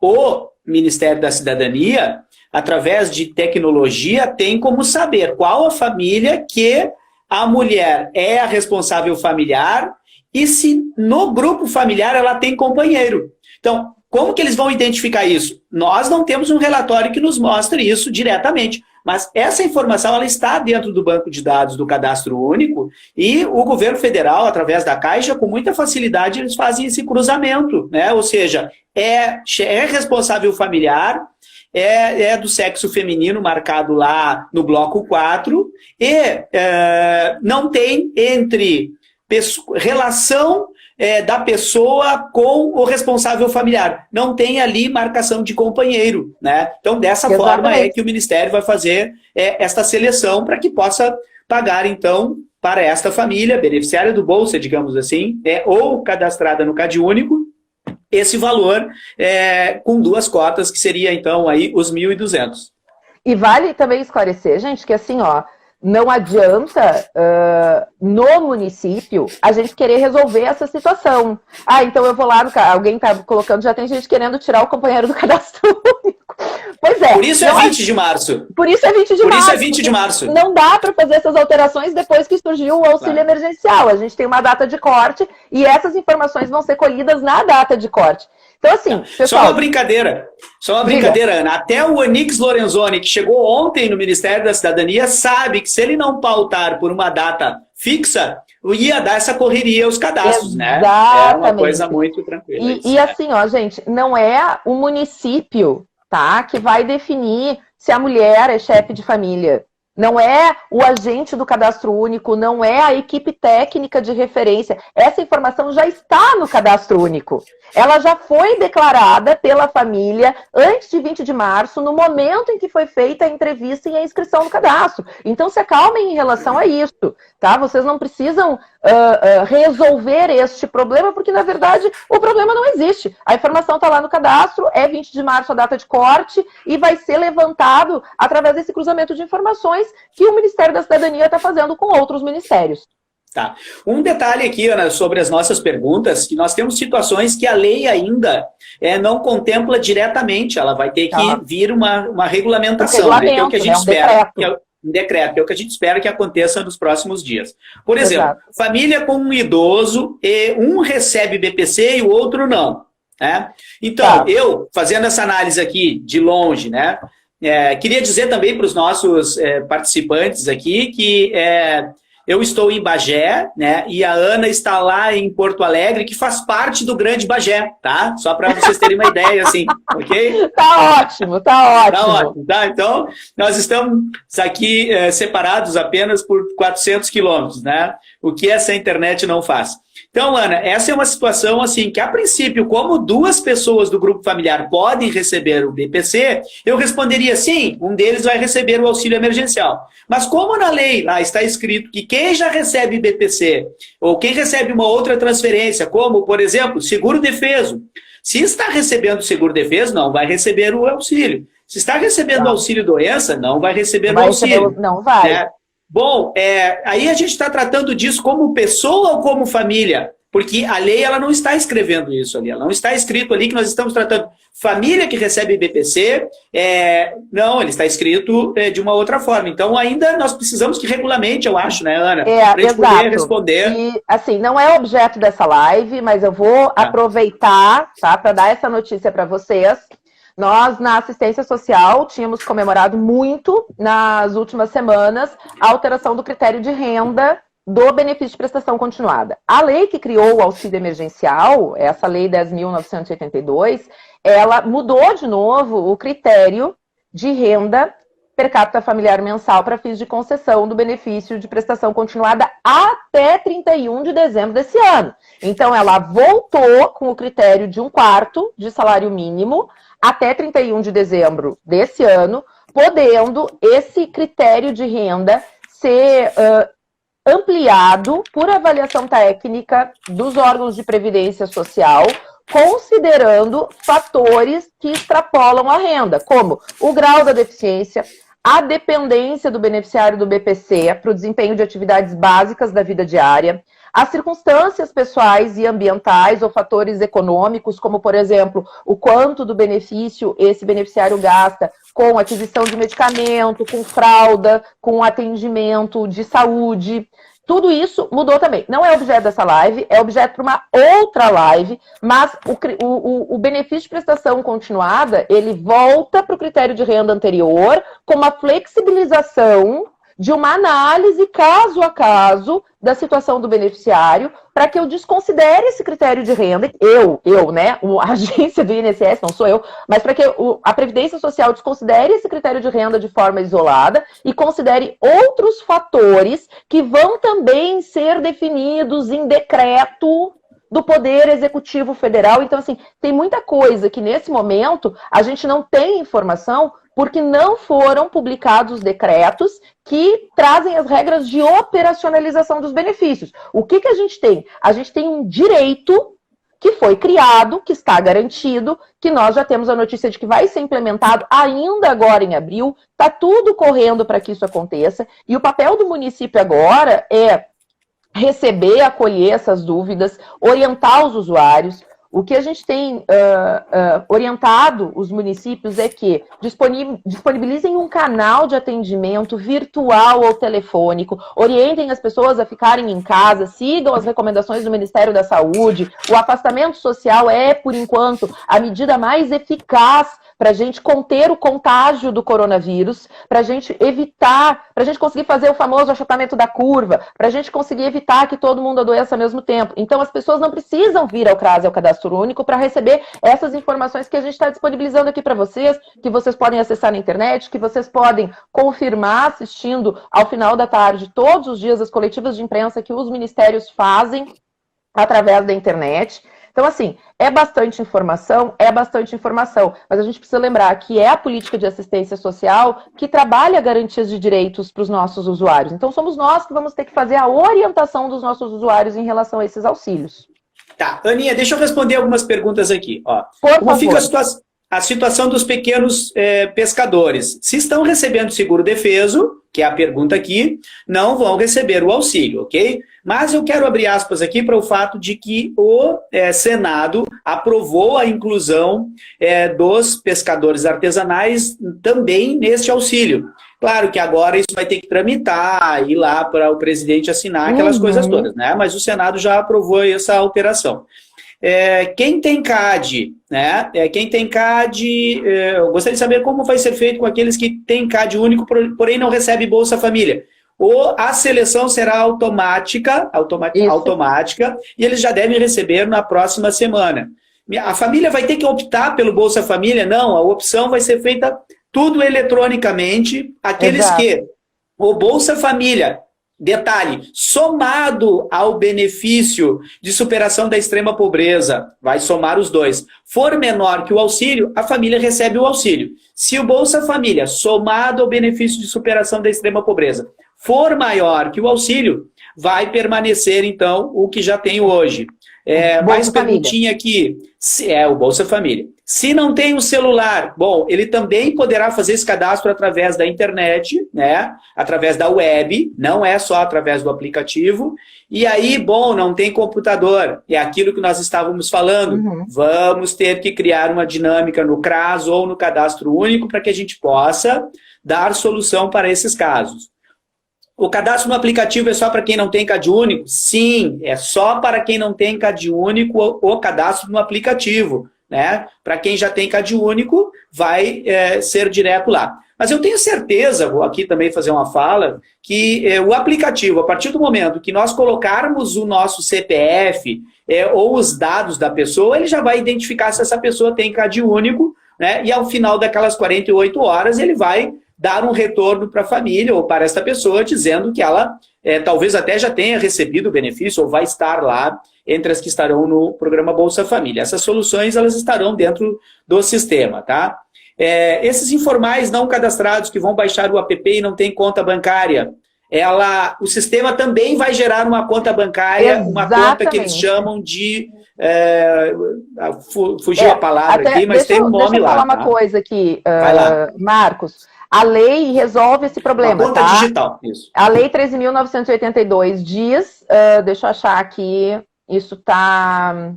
o Ministério da Cidadania, através de tecnologia, tem como saber qual a família que a mulher é a responsável familiar e se no grupo familiar ela tem companheiro. Então, como que eles vão identificar isso? Nós não temos um relatório que nos mostre isso diretamente, mas essa informação ela está dentro do banco de dados do Cadastro Único e o governo federal, através da Caixa, com muita facilidade, eles fazem esse cruzamento, né? Ou seja, é responsável familiar, é do sexo feminino, marcado lá no bloco 4, e não tem entre relação da pessoa com o responsável familiar. Não tem ali marcação de companheiro, né? Então, dessa forma é que o Ministério vai fazer esta seleção para que possa pagar, então, para esta família, beneficiária do Bolsa, digamos assim, ou cadastrada no CadÚnico, esse valor com 2 cotas, que seria, então, aí os 1.200. E vale também esclarecer, gente, que assim, ó, não adianta, no município, a gente querer resolver essa situação. Ah, então eu vou lá, alguém tá colocando, já tem gente querendo tirar o companheiro do cadastro único. Pois é. Por isso é 20 de março. Por isso é 20 de março. Por isso é 20 de março. Não dá para fazer essas alterações depois que surgiu o auxílio emergencial. A gente tem uma data de corte e essas informações vão ser colhidas na data de corte. Então, assim, pessoal... Só uma brincadeira, Ana. Até o Onix Lorenzoni, que chegou ontem no Ministério da Cidadania, sabe que se ele não pautar por uma data fixa, ia dar essa correria aos cadastros, Exatamente. Né? É uma coisa muito tranquila. E assim, ó, gente, não é o município, tá, que vai definir se a mulher é chefe de família. Não é o agente do cadastro único, não é a equipe técnica de referência. Essa informação já está no cadastro único. Ela já foi declarada pela família antes de 20 de março, no momento em que foi feita a entrevista e a inscrição no cadastro. Então, se acalmem em relação a isso, tá? Vocês não precisam resolver este problema, porque, na verdade, o problema não existe. A informação está lá no cadastro, é 20 de março a data de corte, e vai ser levantado através desse cruzamento de informações que o Ministério da Cidadania está fazendo com outros ministérios. Tá. Um detalhe aqui, Ana, sobre as nossas perguntas, que nós temos situações que a lei ainda não contempla diretamente, ela vai ter que vir uma regulamentação, né, que é o que a gente espera. Um decreto, que é o que a gente espera que aconteça nos próximos dias. Por exemplo, exato, família com um idoso, e um recebe BPC e o outro não. Né? Então, eu, fazendo essa análise aqui de longe, né, queria dizer também para os nossos participantes aqui que eu estou em Bagé, né, e a Ana está lá em Porto Alegre, que faz parte do Grande Bagé, tá? Só para vocês terem uma ideia, assim, ok? Tá ótimo, tá ótimo. Tá ótimo, tá? Então, nós estamos aqui separados apenas por 400 quilômetros, né? O que essa internet não faz. Então, Ana, essa é uma situação assim que, a princípio, como duas pessoas do grupo familiar podem receber o BPC, eu responderia sim, um deles vai receber o auxílio emergencial. Mas como na lei lá está escrito que quem já recebe BPC, ou quem recebe uma outra transferência, como, por exemplo, seguro-defeso, se está recebendo seguro-defeso, não vai receber o auxílio. Se está recebendo auxílio-doença, não vai receber o auxílio. Não vai. Né? Bom, aí a gente está tratando disso como pessoa ou como família? Porque a lei ela não está escrevendo isso ali, ela não está escrito ali que nós estamos tratando família que recebe BPC, não, ele está escrito de uma outra forma. Então ainda nós precisamos que regulamente, eu acho, né, Ana? Para a gente poder responder. E, assim, não é objeto dessa live, mas eu vou aproveitar, tá, para dar essa notícia para vocês. Nós, na assistência social, tínhamos comemorado muito, nas últimas semanas, a alteração do critério de renda do benefício de prestação continuada. A lei que criou o auxílio emergencial, essa lei 10.982, ela mudou de novo o critério de renda per capita familiar mensal para fins de concessão do benefício de prestação continuada até 31 de dezembro desse ano. Então, ela voltou com o critério de 1/4 de salário mínimo até 31 de dezembro desse ano, podendo esse critério de renda ser ampliado por avaliação técnica dos órgãos de previdência social, considerando fatores que extrapolam a renda, como o grau da deficiência, a dependência do beneficiário do BPC para o desempenho de atividades básicas da vida diária, as circunstâncias pessoais e ambientais ou fatores econômicos, como, por exemplo, o quanto do benefício esse beneficiário gasta com aquisição de medicamento, com fralda, com atendimento de saúde. Tudo isso mudou também. Não é objeto dessa live, é objeto para uma outra live, mas o benefício de prestação continuada, ele volta para o critério de renda anterior com uma flexibilização de uma análise caso a caso da situação do beneficiário, para que eu desconsidere esse critério de renda, né, a agência do INSS, não sou eu, mas para que a Previdência Social desconsidere esse critério de renda de forma isolada e considere outros fatores que vão também ser definidos em decreto do Poder Executivo Federal. Então, assim, tem muita coisa que nesse momento a gente não tem informação porque não foram publicados decretos que trazem as regras de operacionalização dos benefícios. O que a gente tem? A gente tem um direito que foi criado, que está garantido, que nós já temos a notícia de que vai ser implementado ainda agora em abril, está tudo correndo para que isso aconteça, e o papel do município agora é receber, acolher essas dúvidas, orientar os usuários. O que a gente tem orientado os municípios é que disponibilizem um canal de atendimento virtual ou telefônico, orientem as pessoas a ficarem em casa, sigam as recomendações do Ministério da Saúde. O afastamento social é, por enquanto, a medida mais eficaz para a gente conter o contágio do coronavírus, para a gente evitar, para a gente conseguir fazer o famoso achatamento da curva, para a gente conseguir evitar que todo mundo adoeça ao mesmo tempo. Então, as pessoas não precisam vir ao CRAS e ao cadastro Cadastro Único para receber essas informações que a gente está disponibilizando aqui para vocês, que vocês podem acessar na internet, que vocês podem confirmar assistindo ao final da tarde, todos os dias, as coletivas de imprensa que os ministérios fazem através da internet. Então, assim, é bastante informação, mas a gente precisa lembrar que é a política de assistência social que trabalha garantias de direitos para os nossos usuários. Então, somos nós que vamos ter que fazer a orientação dos nossos usuários em relação a esses auxílios. Tá, Aninha, deixa eu responder algumas perguntas aqui. Ó, Como fica a situação dos pequenos pescadores? Se estão recebendo seguro-defeso, que é a pergunta aqui, não vão receber o auxílio, ok? Mas eu quero abrir aspas aqui para o fato de que o Senado aprovou a inclusão dos pescadores artesanais também neste auxílio. Claro que agora isso vai ter que tramitar, ir lá para o presidente assinar, aquelas coisas todas, né? Mas o Senado já aprovou essa alteração. Quem tem CAD, né? Quem tem CAD, eu gostaria de saber como vai ser feito com aqueles que têm CAD único, porém não recebem Bolsa Família. Ou a seleção será automática, e eles já devem receber na próxima semana. A família vai ter que optar pelo Bolsa Família? Não, a opção vai ser feita tudo eletronicamente. Aqueles que o Bolsa Família, detalhe, somado ao benefício de superação da extrema pobreza, vai somar os dois, for menor que o auxílio, a família recebe o auxílio. Se o Bolsa Família, somado ao benefício de superação da extrema pobreza, for maior que o auxílio, vai permanecer, então, o que já tem hoje. Mais perguntinha aqui. O Bolsa Família. Se não tem um celular, bom, ele também poderá fazer esse cadastro através da internet, né? Através da web, não é só através do aplicativo. E aí, bom, não tem computador. É aquilo que nós estávamos falando. Vamos ter que criar uma dinâmica no CRAS ou no Cadastro Único para que a gente possa dar solução para esses casos. O cadastro no aplicativo é só para quem não tem CAD único? Sim, é só para quem não tem CAD único o cadastro no aplicativo, né? Para quem já tem CAD único, vai ser direto lá. Mas eu tenho certeza, vou aqui também fazer uma fala, que o aplicativo, a partir do momento que nós colocarmos o nosso CPF ou os dados da pessoa, ele já vai identificar se essa pessoa tem CAD único, né? E ao final daquelas 48 horas, ele vai dar um retorno para a família ou para essa pessoa, dizendo que ela talvez até já tenha recebido o benefício ou vai estar lá entre as que estarão no programa Bolsa Família. Essas soluções, elas estarão dentro do sistema, tá? Esses informais não cadastrados que vão baixar o app e não têm conta bancária, o sistema também vai gerar uma conta bancária, uma conta que eles chamam de... fugiu a palavra aqui, mas tem um nome lá. Deixa eu falar uma coisa aqui, Marcos. A lei resolve esse problema, uma conta digital, isso. A lei 13.982 diz, deixa eu achar aqui, isso tá...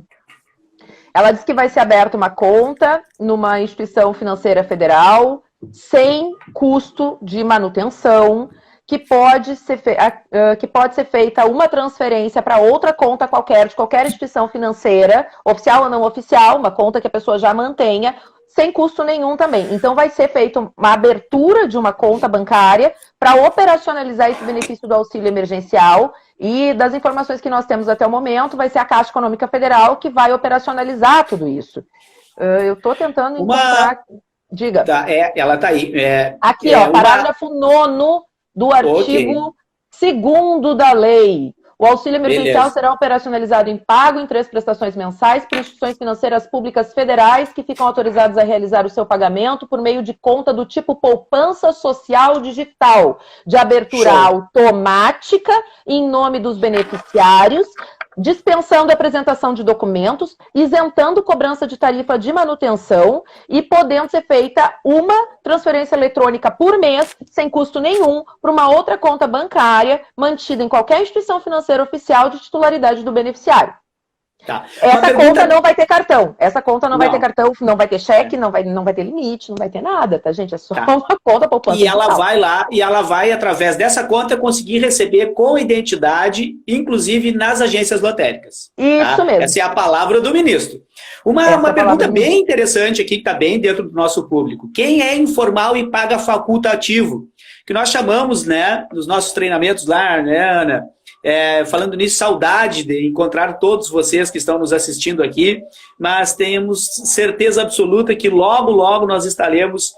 Ela diz que vai ser aberta uma conta numa instituição financeira federal, sem custo de manutenção, que pode ser feita uma transferência para outra conta qualquer, de qualquer instituição financeira, oficial ou não oficial, uma conta que a pessoa já mantenha, sem custo nenhum também. Então, vai ser feita uma abertura de uma conta bancária para operacionalizar esse benefício do auxílio emergencial. E das informações que nós temos até o momento, vai ser a Caixa Econômica Federal que vai operacionalizar tudo isso. Eu estou tentando encontrar... Diga. Tá, ela está aí. Aqui, parágrafo 9º do artigo 2º da lei. O auxílio emergencial será operacionalizado em pago em 3 prestações mensais por instituições financeiras públicas federais que ficam autorizadas a realizar o seu pagamento por meio de conta do tipo poupança social digital, de abertura automática em nome dos beneficiários, dispensando a apresentação de documentos, isentando cobrança de tarifa de manutenção e podendo ser feita uma transferência eletrônica por mês, sem custo nenhum, para uma outra conta bancária mantida em qualquer instituição financeira oficial de titularidade do beneficiário. Tá. Essa conta não vai ter cartão. Essa conta não vai ter cartão, não vai ter cheque, não vai ter limite, não vai ter nada, tá, gente? É só uma conta poupança. E ela vai lá, e ela vai, através dessa conta, conseguir receber com identidade, inclusive nas agências lotéricas. Isso mesmo. Essa é a palavra do ministro. Uma pergunta bem interessante aqui, que está bem dentro do nosso público. Quem é informal e paga facultativo? Que nós chamamos, né, nos nossos treinamentos lá, né, Ana? Falando nisso, saudade de encontrar todos vocês que estão nos assistindo aqui, mas temos certeza absoluta que logo, logo nós estaremos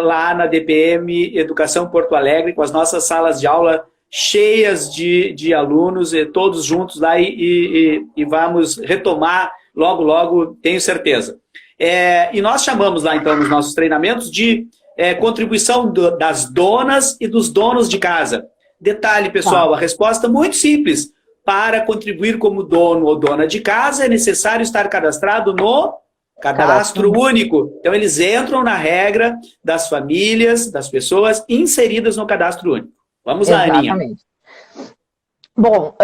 lá na DPM Educação Porto Alegre, com as nossas salas de aula cheias de alunos, todos juntos lá e vamos retomar logo, logo, tenho certeza. E nós chamamos lá, então, nos nossos treinamentos de contribuição das donas e dos donos de casa. Detalhe, pessoal, a resposta muito simples. Para contribuir como dono ou dona de casa, é necessário estar cadastrado no Cadastro Único. Então, eles entram na regra das famílias, das pessoas inseridas no Cadastro Único. Vamos lá, Aninha. Exatamente. Bom,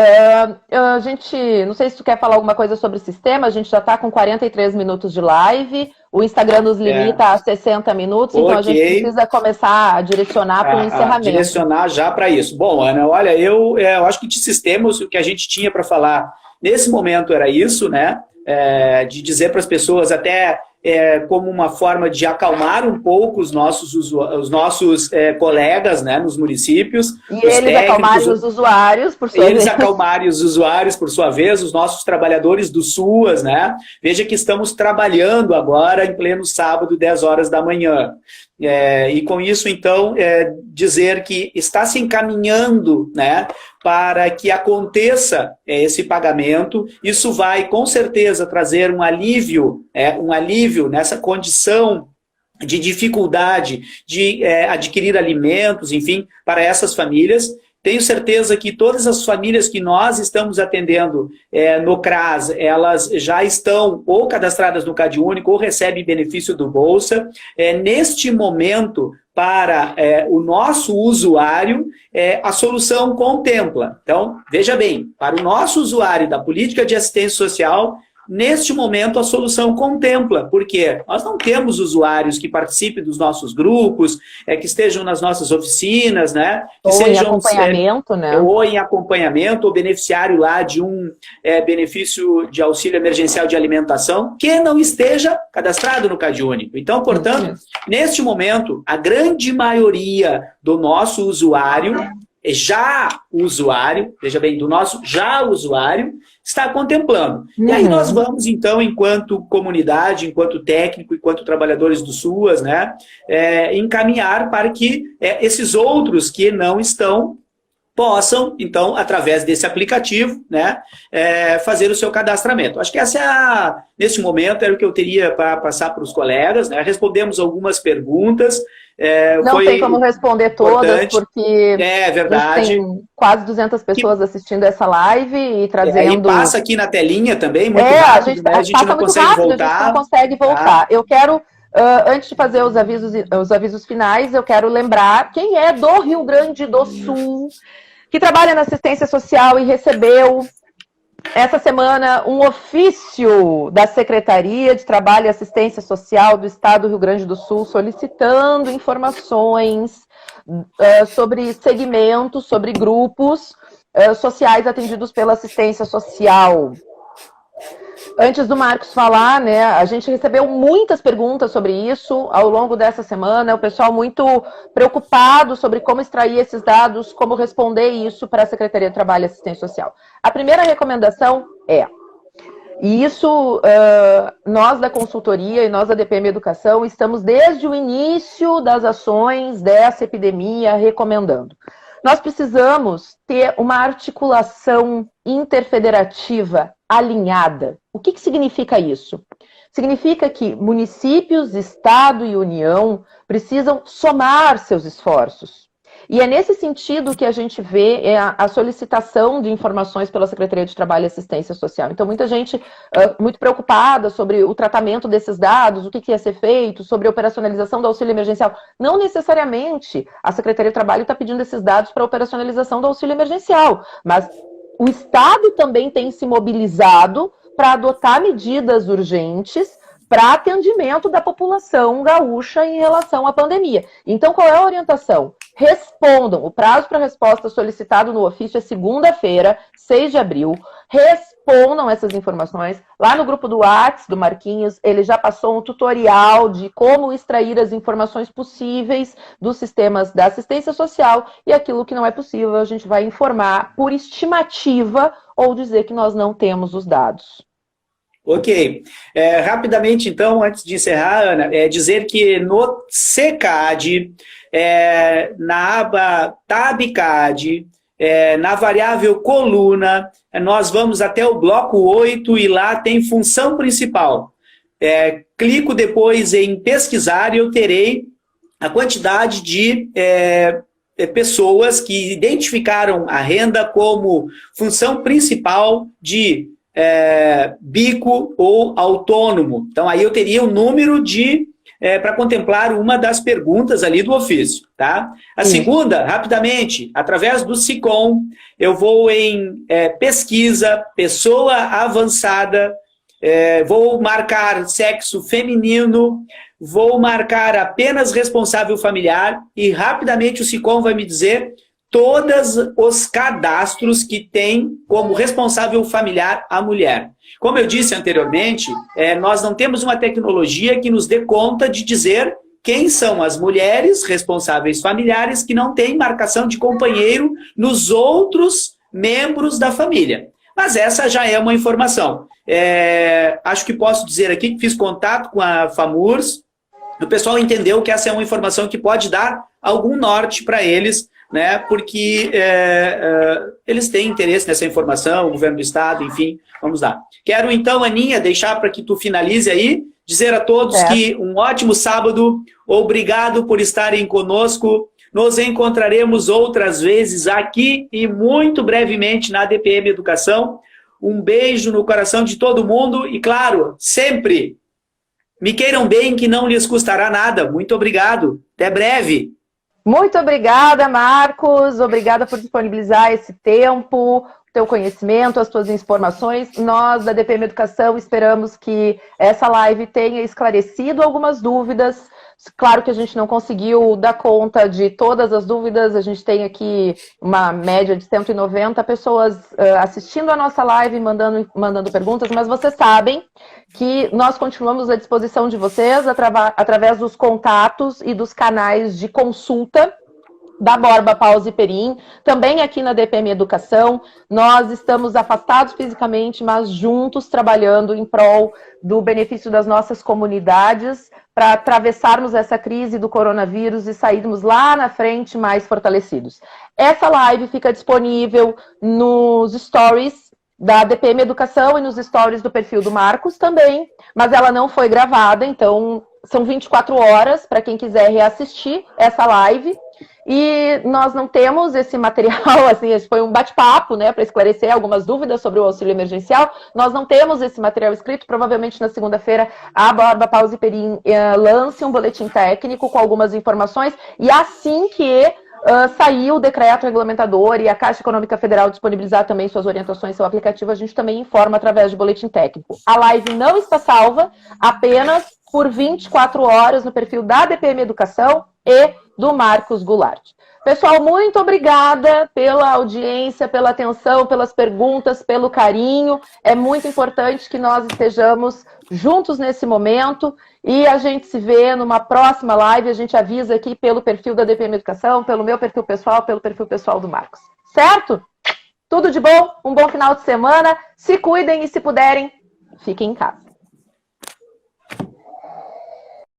a gente, não sei se tu quer falar alguma coisa sobre o sistema, a gente já está com 43 minutos de live, o Instagram nos limita a 60 minutos, então a gente precisa começar a direcionar para o encerramento. Direcionar já para isso. Bom, Ana, olha, eu acho que de sistemas, o que a gente tinha para falar nesse momento era isso, né? De dizer para as pessoas até como uma forma de acalmar um pouco os nossos colegas, né, nos municípios. E eles acalmarem os usuários, por sua vez. Eles acalmarem os usuários, por sua vez, os nossos trabalhadores do SUAS, né? Veja que estamos trabalhando agora em pleno sábado, 10 horas da manhã. E com isso, então, dizer que está se encaminhando, né, para que aconteça esse pagamento. Isso vai, com certeza, trazer um alívio nessa condição de dificuldade de adquirir alimentos, enfim, para essas famílias. Tenho certeza que todas as famílias que nós estamos atendendo no CRAS, elas já estão ou cadastradas no CadÚnico ou recebem benefício do Bolsa. Neste momento, para o nosso usuário, a solução contempla. Então, veja bem, para o nosso usuário da política de assistência social, neste momento a solução contempla, porque nós não temos usuários que participem dos nossos grupos, que estejam nas nossas oficinas, né? Que ou sejam, em acompanhamento, né? Ou em acompanhamento, ou beneficiário lá de um benefício de auxílio emergencial de alimentação, que não esteja cadastrado no CadÚnico. Então, portanto, neste momento, a grande maioria do nosso usuário, veja bem, do nosso já usuário, está contemplando. E aí nós vamos, então, enquanto comunidade, enquanto técnico, enquanto trabalhadores do SUAS, né, encaminhar para que esses outros que não estão possam, então, através desse aplicativo, né, fazer o seu cadastramento. Acho que nesse momento, era o que eu teria para passar para os colegas, né? Respondemos algumas perguntas. Não tem como responder todas, porque verdade. Tem quase 200 pessoas assistindo essa live e trazendo... E passa aqui na telinha também, muito rápido, né? A gente não consegue voltar. A gente não consegue voltar. Eu quero... antes de fazer os avisos finais, eu quero lembrar quem é do Rio Grande do Sul, que trabalha na assistência social e recebeu essa semana um ofício da Secretaria de Trabalho e Assistência Social do Estado do Rio Grande do Sul solicitando informações sobre segmentos, sobre grupos sociais atendidos pela assistência social. Antes do Marcos falar, né, a gente recebeu muitas perguntas sobre isso ao longo dessa semana, o pessoal muito preocupado sobre como extrair esses dados, como responder isso para a Secretaria de Trabalho e Assistência Social. A primeira recomendação e isso nós da consultoria e nós da DPM Educação estamos desde o início das ações dessa epidemia recomendando. Nós precisamos ter uma articulação interfederativa alinhada. O que significa isso? Significa que municípios, Estado e União precisam somar seus esforços. E é nesse sentido que a gente vê a solicitação de informações pela Secretaria de Trabalho e Assistência Social. Então, muita gente muito preocupada sobre o tratamento desses dados, o que ia ser feito, sobre a operacionalização do auxílio emergencial. Não necessariamente a Secretaria de Trabalho está pedindo esses dados para a operacionalização do auxílio emergencial, mas o Estado também tem se mobilizado para adotar medidas urgentes para atendimento da população gaúcha em relação à pandemia. Então, qual é a orientação? Respondam. O prazo para resposta solicitado no ofício é segunda-feira, 6 de abril. respondam essas informações. Lá no grupo do WhatsApp do Marquinhos, ele já passou um tutorial de como extrair as informações possíveis dos sistemas da assistência social, e aquilo que não é possível a gente vai informar por estimativa ou dizer que nós não temos os dados. Ok. Rapidamente, então, antes de encerrar, Ana, dizer que no CCAD, na aba TabCAD, na variável coluna, nós vamos até o bloco 8 e lá tem função principal. Clico depois em pesquisar e eu terei a quantidade de pessoas que identificaram a renda como função principal de bico ou autônomo. Então, aí eu teria o número para contemplar uma das perguntas ali do ofício, tá? A segunda, rapidamente, através do SICOM, eu vou em pesquisa, pessoa avançada, vou marcar sexo feminino, vou marcar apenas responsável familiar e rapidamente o SICOM vai me dizer todos os cadastros que tem como responsável familiar a mulher. Como eu disse anteriormente, nós não temos uma tecnologia que nos dê conta de dizer quem são as mulheres responsáveis familiares que não têm marcação de companheiro nos outros membros da família. Mas essa já é uma informação. Acho que posso dizer aqui que fiz contato com a FAMURS, o pessoal entendeu que essa é uma informação que pode dar algum norte para eles, né, porque eles têm interesse nessa informação, o governo do estado, enfim, vamos lá. Quero então, Aninha, deixar para que tu finalize aí, dizer a todos que um ótimo sábado, obrigado por estarem conosco, nos encontraremos outras vezes aqui e muito brevemente na DPM Educação. Um beijo no coração de todo mundo e, claro, sempre me queiram bem que não lhes custará nada. Muito obrigado. Até breve. Muito obrigada, Marcos. Obrigada por disponibilizar esse tempo, o teu conhecimento, as tuas informações. Nós, da DPM Educação, esperamos que essa live tenha esclarecido algumas dúvidas. Claro que a gente não conseguiu dar conta de todas as dúvidas. A gente tem aqui uma média de 190 pessoas assistindo a nossa live, mandando perguntas, mas vocês sabem que nós continuamos à disposição de vocês através dos contatos e dos canais de consulta da Borba, Paus e Perim, também aqui na DPM Educação. Nós estamos afastados fisicamente, mas juntos trabalhando em prol do benefício das nossas comunidades para atravessarmos essa crise do coronavírus e sairmos lá na frente mais fortalecidos. Essa live fica disponível nos stories da DPM Educação e nos stories do perfil do Marcos também, mas ela não foi gravada, então são 24 horas para quem quiser reassistir essa live. E nós não temos esse material, assim, esse foi um bate-papo, né, para esclarecer algumas dúvidas sobre o auxílio emergencial. Nós não temos esse material escrito, provavelmente na segunda-feira a Borba, Paus e Perim lance um boletim técnico com algumas informações, e assim que saiu o decreto regulamentador e a Caixa Econômica Federal disponibilizar também suas orientações, seu aplicativo, a gente também informa através de boletim técnico. A live não está salva, apenas por 24 horas no perfil da DPM Educação e do Marcos Goulart. Pessoal, muito obrigada pela audiência, pela atenção, pelas perguntas, pelo carinho. É muito importante que nós estejamos juntos nesse momento e a gente se vê numa próxima live. A gente avisa aqui pelo perfil da DPM Educação, pelo meu perfil pessoal, pelo perfil pessoal do Marcos. Certo? Tudo de bom, um bom final de semana. Se cuidem e, se puderem, fiquem em casa.